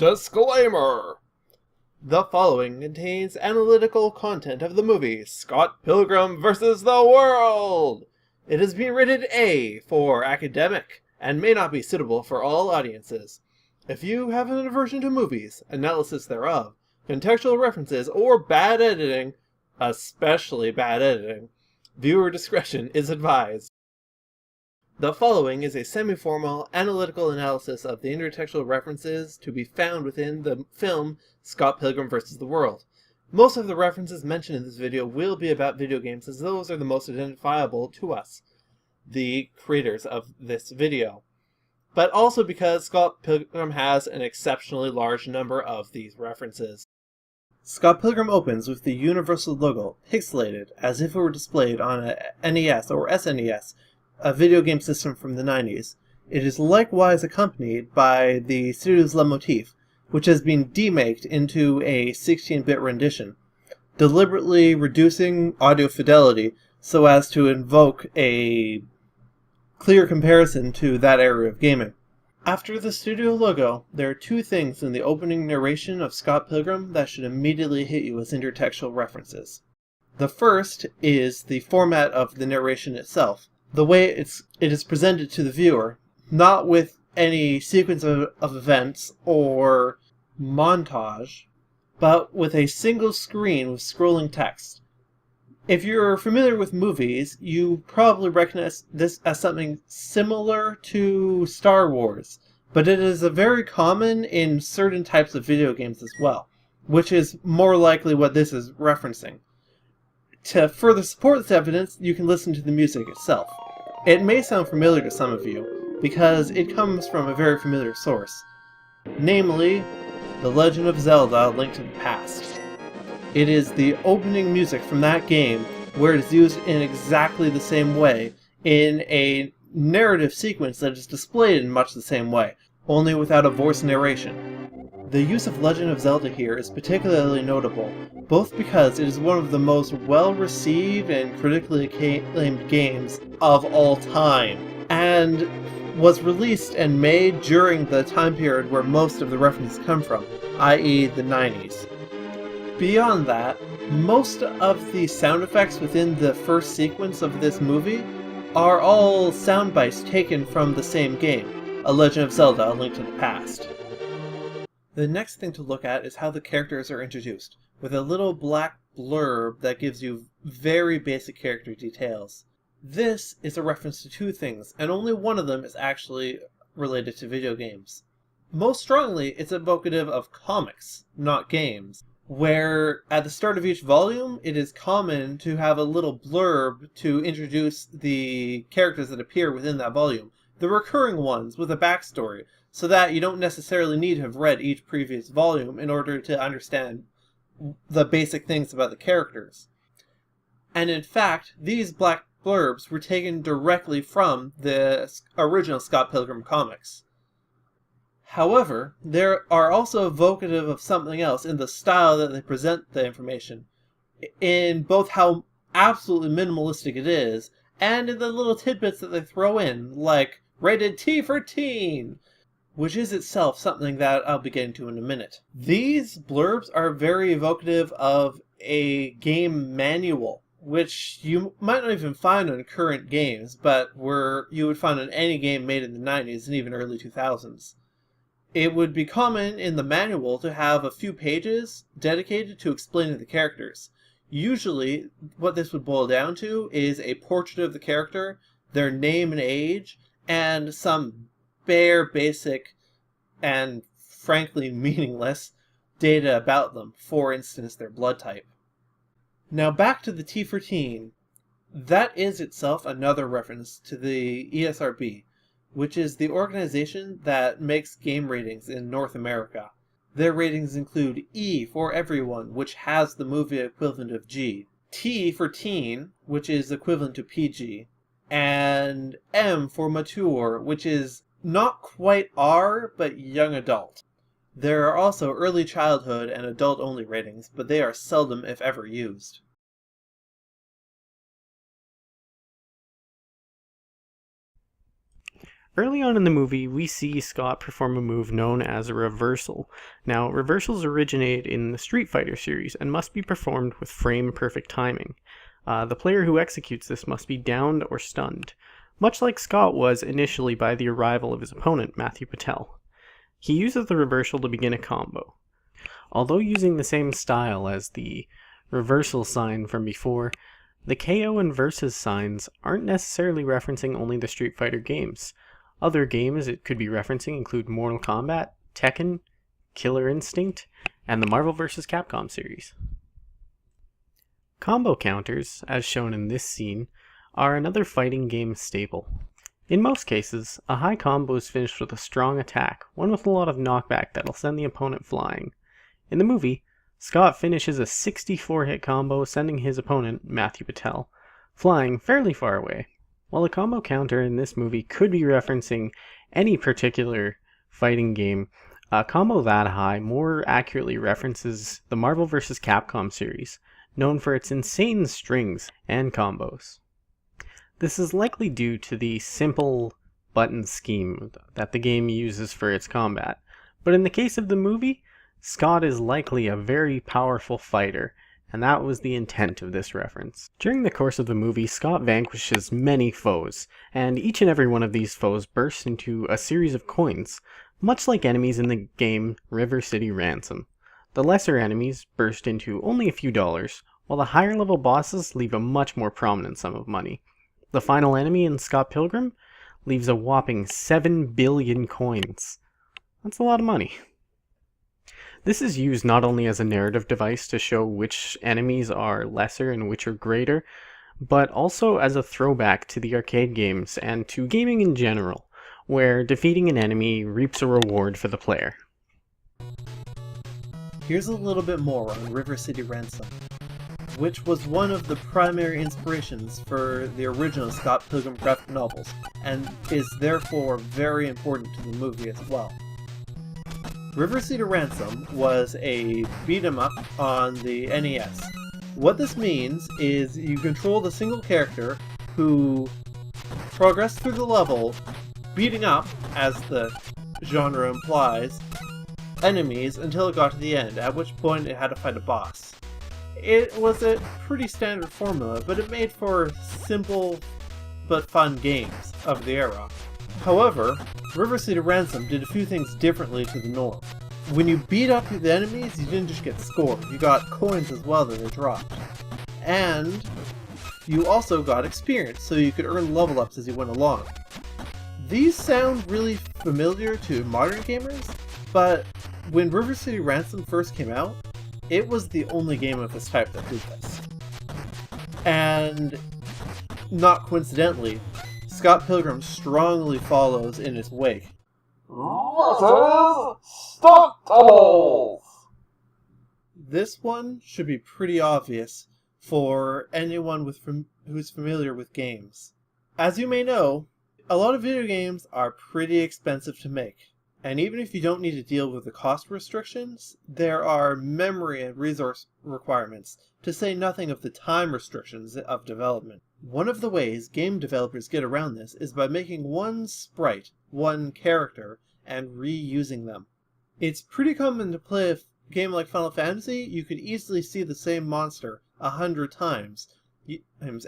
Disclaimer! The following contains analytical content of the movie Scott Pilgrim vs. the World. It has been rated A for academic and may not be suitable for all audiences. If you have an aversion to movies, analysis thereof, contextual references, or bad editing, especially bad editing, viewer discretion is advised. The following is a semi-formal analytical analysis of the intertextual references to be found within the film Scott Pilgrim vs. the World. Most of the references mentioned in this video will be about video games, as those are the most identifiable to us, the creators of this video. But also because Scott Pilgrim has an exceptionally large number of these references. Scott Pilgrim opens with the Universal logo, pixelated, as if it were displayed on a NES or SNES, a video game system from the 90s. It is likewise accompanied by the studio's leitmotif, which has been demaked into a 16-bit rendition, deliberately reducing audio fidelity so as to invoke a clear comparison to that era of gaming. After the studio logo, there are two things in the opening narration of Scott Pilgrim that should immediately hit you as intertextual references. The first is the format of the narration itself. The way it is presented to the viewer, not with any sequence of events or montage, but with a single screen with scrolling text. If you're familiar with movies, you probably recognize this as something similar to Star Wars, but it is a very common in certain types of video games as well, which is more likely what this is referencing. To further support this evidence, you can listen to the music itself. It may sound familiar to some of you, because it comes from a very familiar source, namely, The Legend of Zelda: A Link to the Past. It is the opening music from that game, where it is used in exactly the same way, in a narrative sequence that is displayed in much the same way, only without a voice narration. The use of Legend of Zelda here is particularly notable, both because it is one of the most well-received and critically acclaimed games of all time, and was released and made during the time period where most of the references come from, i.e. the 90s. Beyond that, most of the sound effects within the first sequence of this movie are all sound bites taken from the same game, A Legend of Zelda: A Link to the Past. The next thing to look at is how the characters are introduced, with a little black blurb that gives you very basic character details. This is a reference to two things, and only one of them is actually related to video games. Most strongly, it's evocative of comics, not games, where at the start of each volume, it is common to have a little blurb to introduce the characters that appear within that volume, the recurring ones with a backstory, so that you don't necessarily need to have read each previous volume in order to understand the basic things about the characters. And in fact, these black blurbs were taken directly from the original Scott Pilgrim comics. However, they are also evocative of something else in the style that they present the information, in both how absolutely minimalistic it is, and in the little tidbits that they throw in, like rated T for teen, which is itself something that I'll be getting to in a minute. These blurbs are very evocative of a game manual, which you might not even find on current games, but you would find on any game made in the 90s and even early 2000s. It would be common in the manual to have a few pages dedicated to explaining the characters. Usually, what this would boil down to is a portrait of the character, their name and age, and some bare, basic, and frankly meaningless data about them, for instance their blood type. Now back to the T for teen. That is itself another reference to the ESRB, which is the organization that makes game ratings in North America. Their ratings include E for everyone, which has the movie equivalent of G, T for teen, which is equivalent to PG, and M for mature, which is not quite R, but young adult. There are also early childhood and adult-only ratings, but they are seldom, if ever, used. Early on in the movie, we see Scott perform a move known as a reversal. Now, reversals originate in the Street Fighter series and must be performed with frame-perfect timing. The player who executes this must be downed or stunned, much like Scott was initially by the arrival of his opponent, Matthew Patel. He uses the reversal to begin a combo. Although using the same style as the reversal sign from before, the KO and versus signs aren't necessarily referencing only the Street Fighter games. Other games it could be referencing include Mortal Kombat, Tekken, Killer Instinct, and the Marvel vs. Capcom series. Combo counters, as shown in this scene, are another fighting game staple. In most cases, a high combo is finished with a strong attack, one with a lot of knockback that'll send the opponent flying. In the movie, Scott finishes a 64-hit combo, sending his opponent, Matthew Patel, flying fairly far away. While a combo counter in this movie could be referencing any particular fighting game, a combo that high more accurately references the Marvel vs. Capcom series, known for its insane strings and combos. This is likely due to the simple button scheme that the game uses for its combat, but in the case of the movie, Scott is likely a very powerful fighter, and that was the intent of this reference. During the course of the movie, Scott vanquishes many foes, and each and every one of these foes bursts into a series of coins, much like enemies in the game River City Ransom. The lesser enemies burst into only a few dollars, while the higher level bosses leave a much more prominent sum of money. The final enemy in Scott Pilgrim leaves a whopping 7 billion coins. That's a lot of money. This is used not only as a narrative device to show which enemies are lesser and which are greater, but also as a throwback to the arcade games and to gaming in general, where defeating an enemy reaps a reward for the player. Here's a little bit more on River City Ransom, which was one of the primary inspirations for the original Scott Pilgrim graphic novels, and is therefore very important to the movie as well. River City Ransom was a beat-em-up on the NES. What this means is you control the single character who progressed through the level, beating up, as the genre implies, enemies until it got to the end, at which point it had to fight a boss. It was a pretty standard formula, but it made for simple but fun games of the era. However, River City Ransom did a few things differently to the norm. When you beat up the enemies, you didn't just get scored, you got coins as well that they dropped. And you also got experience, so you could earn level ups as you went along. These sound really familiar to modern gamers, but when River City Ransom first came out, it was the only game of this type that did this. And not coincidentally, Scott Pilgrim strongly follows in its wake. Versus Stunt Doubles! This one should be pretty obvious for anyone who's familiar with games. As you may know, a lot of video games are pretty expensive to make, and even if you don't need to deal with the cost restrictions, there are memory and resource requirements, to say nothing of the time restrictions of development. One of the ways game developers get around this is by making one sprite, one character, and reusing them. It's pretty common to play a game like Final Fantasy. You could easily see the same monster 100 times, and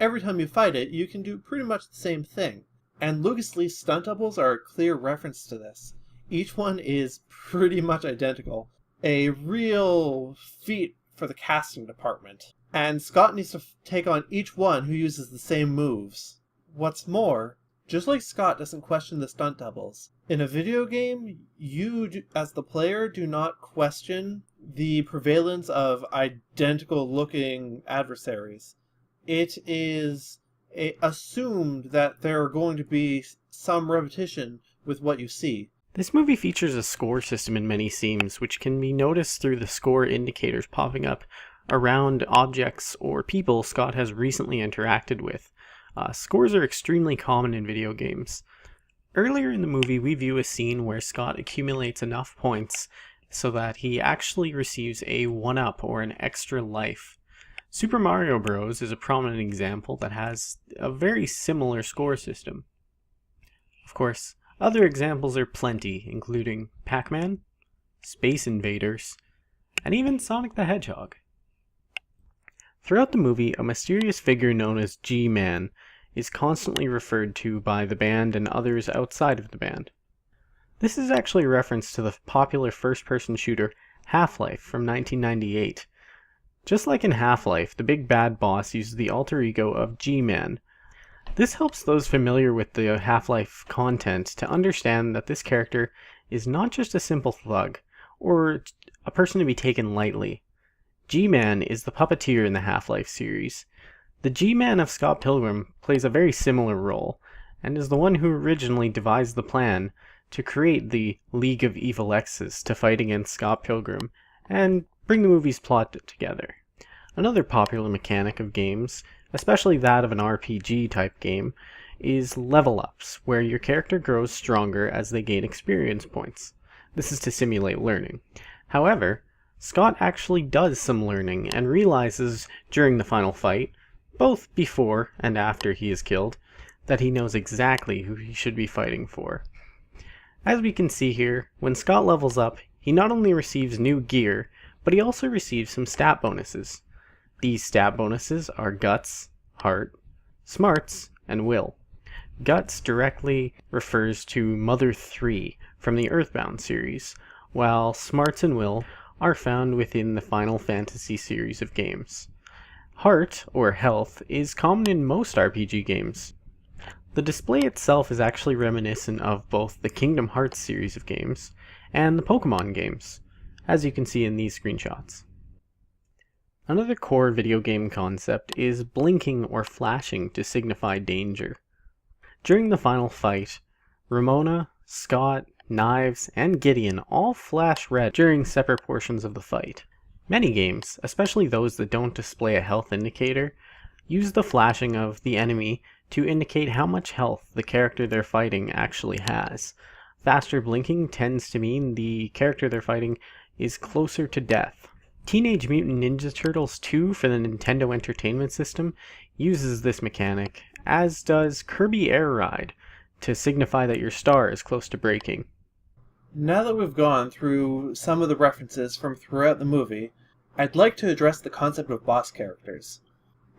every time you fight it, you can do pretty much the same thing. And Lucas Lee's stunt doubles are a clear reference to this. Each one is pretty much identical. A real feat for the casting department. And Scott needs to take on each one who uses the same moves. What's more, just like Scott doesn't question the stunt doubles, in a video game, you, as the player, do not question the prevalence of identical-looking adversaries. It is assumed that there are going to be some repetition with what you see. This movie features a score system in many scenes, which can be noticed through the score indicators popping up around objects or people Scott has recently interacted with. Scores are extremely common in video games. Earlier in the movie, we view a scene where Scott accumulates enough points so that he actually receives a 1-up or an extra life. Super Mario Bros. Is a prominent example that has a very similar score system. Of course, other examples are plenty, including Pac-Man, Space Invaders, and even Sonic the Hedgehog. Throughout the movie, a mysterious figure known as G-Man is constantly referred to by the band and others outside of the band. This is actually a reference to the popular first-person shooter Half-Life from 1998. Just like in Half-Life, the big bad boss uses the alter ego of G-Man. This helps those familiar with the Half-Life content to understand that this character is not just a simple thug, or a person to be taken lightly. G-Man is the puppeteer in the Half-Life series. The G-Man of Scott Pilgrim plays a very similar role, and is the one who originally devised the plan to create the League of Evil X's to fight against Scott Pilgrim, and bring the movie's plot together. Another popular mechanic of games, especially that of an RPG type game, is level ups, where your character grows stronger as they gain experience points. This is to simulate learning. However, Scott actually does some learning and realizes during the final fight, both before and after he is killed, that he knows exactly who he should be fighting for. As we can see here, when Scott levels up, he not only receives new gear, but he also receives some stat bonuses. These stat bonuses are Guts, Heart, Smarts, and Will. Guts directly refers to Mother 3 from the Earthbound series, while Smarts and Will are found within the Final Fantasy series of games. Heart, or health, is common in most RPG games. The display itself is actually reminiscent of both the Kingdom Hearts series of games and the Pokemon games, as you can see in these screenshots. Another core video game concept is blinking or flashing to signify danger. During the final fight, Ramona, Scott, Knives, and Gideon all flash red during separate portions of the fight. Many games, especially those that don't display a health indicator, use the flashing of the enemy to indicate how much health the character they're fighting actually has. Faster blinking tends to mean the character they're fighting is closer to death. Teenage Mutant Ninja Turtles 2 for the Nintendo Entertainment System uses this mechanic, as does Kirby Air Ride, to signify that your star is close to breaking. Now that we've gone through some of the references from throughout the movie, I'd like to address the concept of boss characters.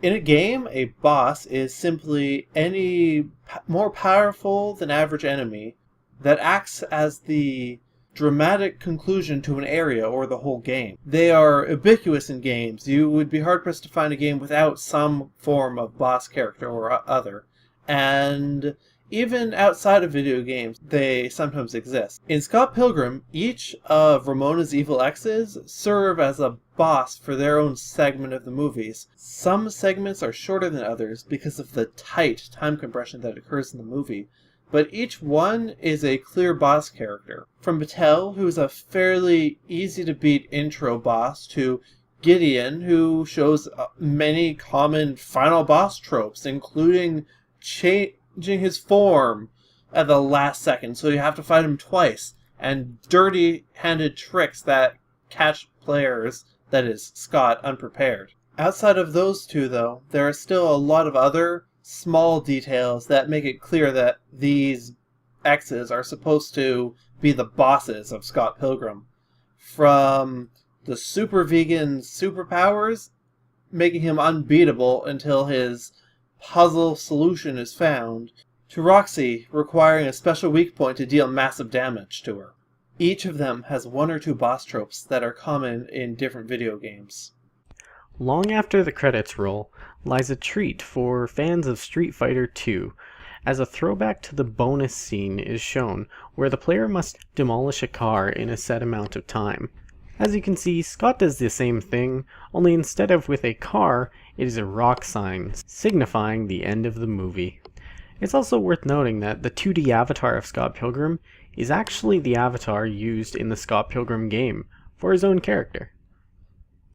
In a game, a boss is simply any more powerful than average enemy that acts as the dramatic conclusion to an area or the whole game. They are ubiquitous in games. You would be hard-pressed to find a game without some form of boss character or other. And even outside of video games, they sometimes exist. In Scott Pilgrim, each of Ramona's evil exes serve as a boss for their own segment of the movies. Some segments are shorter than others because of the tight time compression that occurs in the movie, but each one is a clear boss character. From Battelle, who's a fairly easy-to-beat intro boss, to Gideon, who shows many common final boss tropes, including changing his form at the last second, so you have to fight him twice, and dirty-handed tricks that catch players, that is, Scott, unprepared. Outside of those two, though, there are still a lot of other small details that make it clear that these X's are supposed to be the bosses of Scott Pilgrim. From the super vegan superpowers, making him unbeatable until his puzzle solution is found, to Roxy requiring a special weak point to deal massive damage to her. Each of them has one or two boss tropes that are common in different video games. Long after the credits roll lies a treat for fans of Street Fighter II, as a throwback to the bonus scene is shown where the player must demolish a car in a set amount of time. As you can see, Scott does the same thing, only instead of with a car, it is a rock sign, signifying the end of the movie. It's also worth noting that the 2D avatar of Scott Pilgrim is actually the avatar used in the Scott Pilgrim game for his own character.